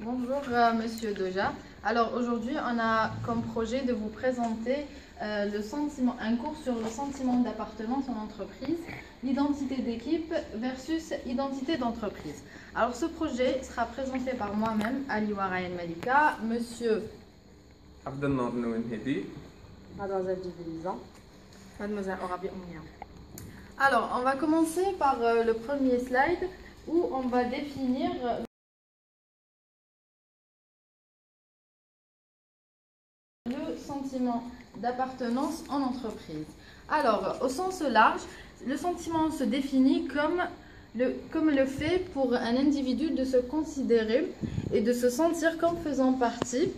Bonjour Monsieur Doja. Alors aujourd'hui on a comme projet de vous présenter un cours sur le sentiment d'appartenance en entreprise, l'identité d'équipe versus identité d'entreprise. Alors ce projet sera présenté par moi-même, Ali Warayan Malika, Monsieur Abdelnour Nouenhedi, Mademoiselle Djibilizan, Mademoiselle Orabi Oumia. Alors on va commencer par le premier slide où on va définir le sentiment d'appartenance en entreprise. Alors, au sens large, le sentiment se définit comme le fait pour un individu de se considérer et de se sentir comme faisant partie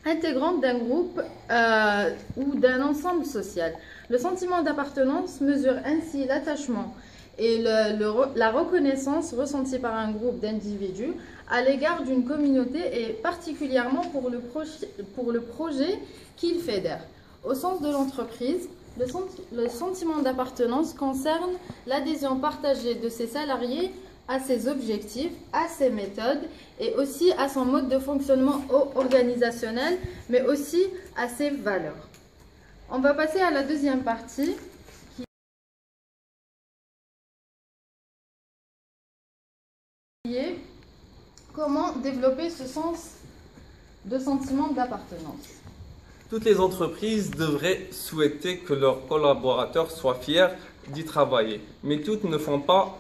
intégrante d'un groupe ou d'un ensemble social. Le sentiment d'appartenance mesure ainsi l'attachement et la reconnaissance ressentie par un groupe d'individus à l'égard d'une communauté et particulièrement pour le projet qu'il fédère. Au sens de l'entreprise, le sentiment d'appartenance concerne l'adhésion partagée de ses salariés à ses objectifs, à ses méthodes et aussi à son mode de fonctionnement organisationnel, mais aussi à ses valeurs. On va passer à la deuxième partie. Comment développer ce sens de sentiment d'appartenance? Toutes les entreprises devraient souhaiter que leurs collaborateurs soient fiers d'y travailler, mais toutes ne font pas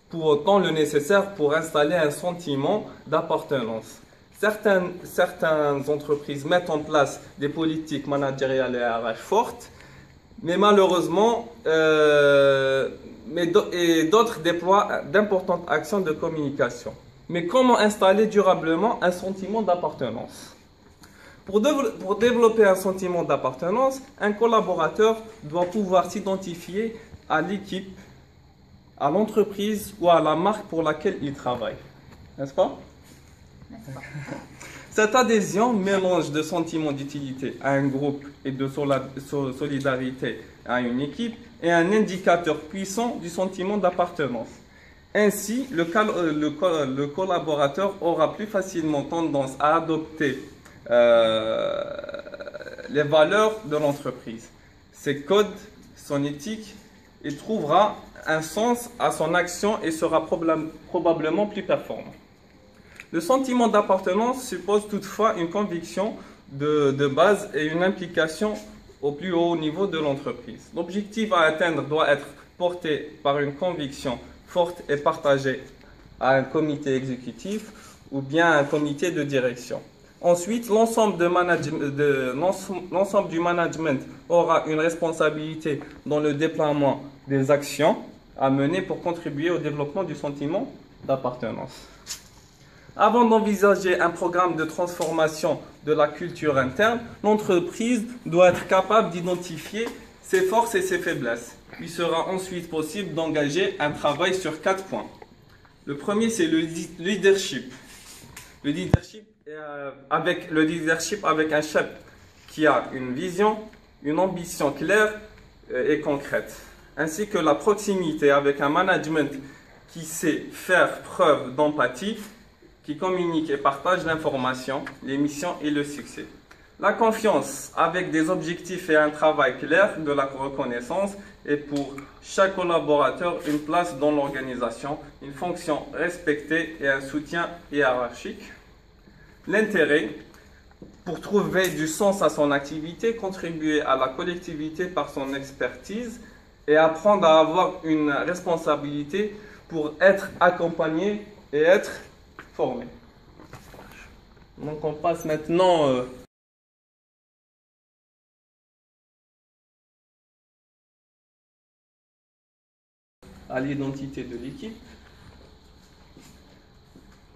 pour autant le nécessaire pour installer un sentiment d'appartenance. Certaines entreprises mettent en place des politiques managériales et RH fortes, mais malheureusement, d'autres déploient d'importantes actions de communication. Mais comment installer durablement un sentiment d'appartenance? Pour développer un sentiment d'appartenance, un collaborateur doit pouvoir s'identifier à l'équipe, à l'entreprise ou à la marque pour laquelle il travaille. N'est-ce pas? Cette adhésion mélange de sentiments d'utilité à un groupe et de solidarité à une équipe est un indicateur puissant du sentiment d'appartenance. Ainsi, le collaborateur aura plus facilement tendance à adopter les valeurs de l'entreprise, ses codes, son éthique, et trouvera un sens à son action et sera probablement plus performant. Le sentiment d'appartenance suppose toutefois une conviction de base et une implication au plus haut niveau de l'entreprise. L'objectif à atteindre doit être porté par une conviction forte et partagée à un comité exécutif ou bien à un comité de direction. Ensuite, l'ensemble du management aura une responsabilité dans le déploiement des actions à mener pour contribuer au développement du sentiment d'appartenance. Avant d'envisager un programme de transformation de la culture interne, l'entreprise doit être capable d'identifier ses forces et ses faiblesses. Il sera ensuite possible d'engager un travail sur 4 points. Le premier, c'est le leadership. Le leadership avec un chef qui a une vision, une ambition claire et concrète, ainsi que la proximité avec un management qui sait faire preuve d'empathie, qui communique et partage l'information, les missions et le succès. La confiance avec des objectifs et un travail clair, de la reconnaissance et pour chaque collaborateur une place dans l'organisation, une fonction respectée et un soutien hiérarchique. L'intérêt pour trouver du sens à son activité, contribuer à la collectivité par son expertise et apprendre à avoir une responsabilité pour être accompagné et être formé. Donc on passe maintenant à l'identité de l'équipe.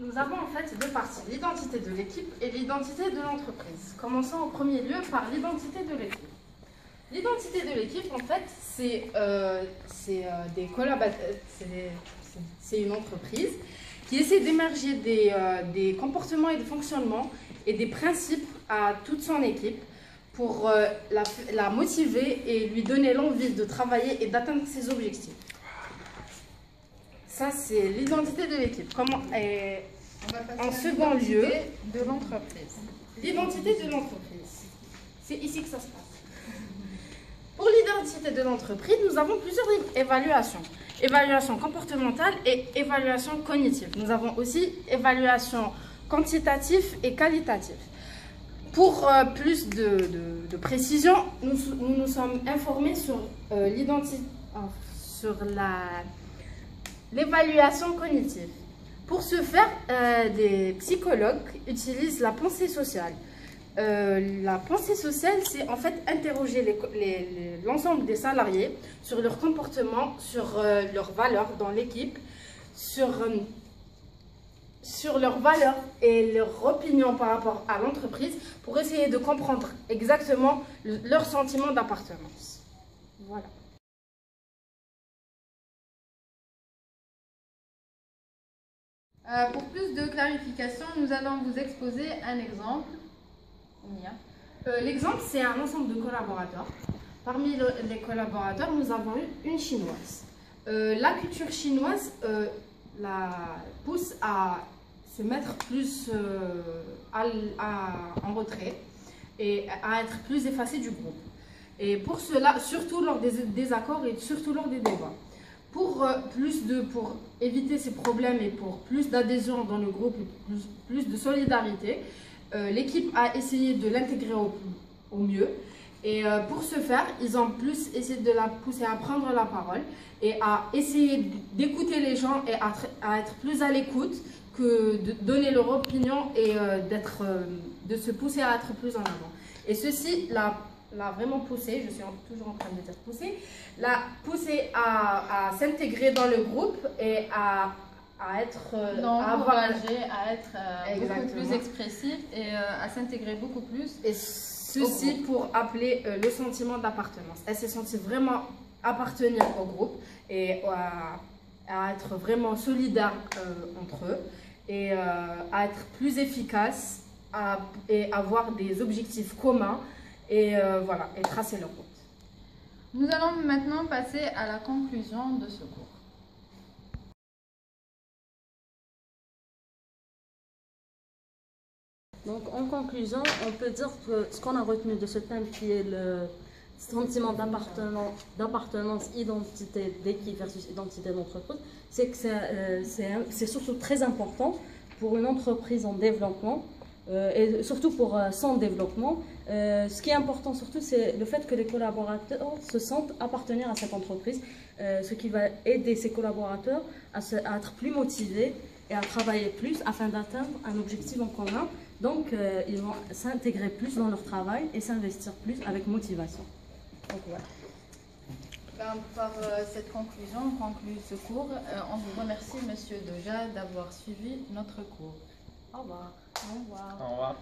Nous avons en fait deux parties, l'identité de l'équipe et l'identité de l'entreprise. Commençons en premier lieu par l'identité de l'équipe. L'identité de l'équipe, en fait, c'est une entreprise qui essaie d'émerger des comportements et des fonctionnements et des principes à toute son équipe pour la motiver et lui donner l'envie de travailler et d'atteindre ses objectifs. Ça, c'est l'identité de l'équipe. On va passer En à second l'identité lieu, de l'entreprise. l'identité de l'entreprise. C'est ici que ça se passe. Pour l'identité de l'entreprise, nous avons plusieurs évaluations. Évaluation comportementale et évaluation cognitive. Nous avons aussi évaluation quantitative et qualitative. Pour plus de précision, nous sommes informés sur l'évaluation cognitive. Pour ce faire, des psychologues utilisent la pensée sociale. La pensée sociale, c'est en fait interroger l'ensemble des salariés sur leur comportement, sur leurs valeurs dans l'équipe, sur leurs valeurs et leur opinion par rapport à l'entreprise pour essayer de comprendre exactement leur sentiment d'appartenance. Voilà. Pour plus de clarification, nous allons vous exposer un exemple. L'exemple, c'est un ensemble de collaborateurs. Parmi les collaborateurs, nous avons eu une chinoise. La culture chinoise la pousse à se mettre plus en retrait et à être plus effacée du groupe. Et pour cela, surtout lors des désaccords et surtout lors des débats. Pour éviter ces problèmes et pour plus d'adhésion dans le groupe et plus de solidarité, l'équipe a essayé de l'intégrer au mieux. Et pour ce faire, ils ont plus essayé de la pousser à prendre la parole et à essayer d'écouter les gens et à être plus à l'écoute que de donner leur opinion et de se pousser à être plus en avant. Et ceci l'a vraiment poussé, je suis toujours en train de dire poussé, l'a poussé à s'intégrer dans le groupe et à être encouragé à être beaucoup Exactement. plus expressif et à s'intégrer beaucoup plus. Et ceci pour appeler le sentiment d'appartenance. Elle s'est sentie vraiment appartenir au groupe et à être vraiment solidaire entre eux et à être plus efficace et avoir des objectifs communs et voilà, et tracer leur route. Nous allons maintenant passer à la conclusion de ce cours. Donc en conclusion, on peut dire que ce qu'on a retenu de ce thème qui est le sentiment d'appartenance, identité d'équipe versus identité d'entreprise, c'est que c'est surtout très important pour une entreprise en développement et surtout pour son développement. Ce qui est important surtout, c'est le fait que les collaborateurs se sentent appartenir à cette entreprise, ce qui va aider ces collaborateurs à être plus motivés et à travailler plus afin d'atteindre un objectif en commun. Donc, ils vont s'intégrer plus dans leur travail et s'investir plus avec motivation. Donc, voilà. Par cette conclusion, on conclut ce cours. On vous remercie, Monsieur Doja, d'avoir suivi notre cours. Au revoir. Au revoir.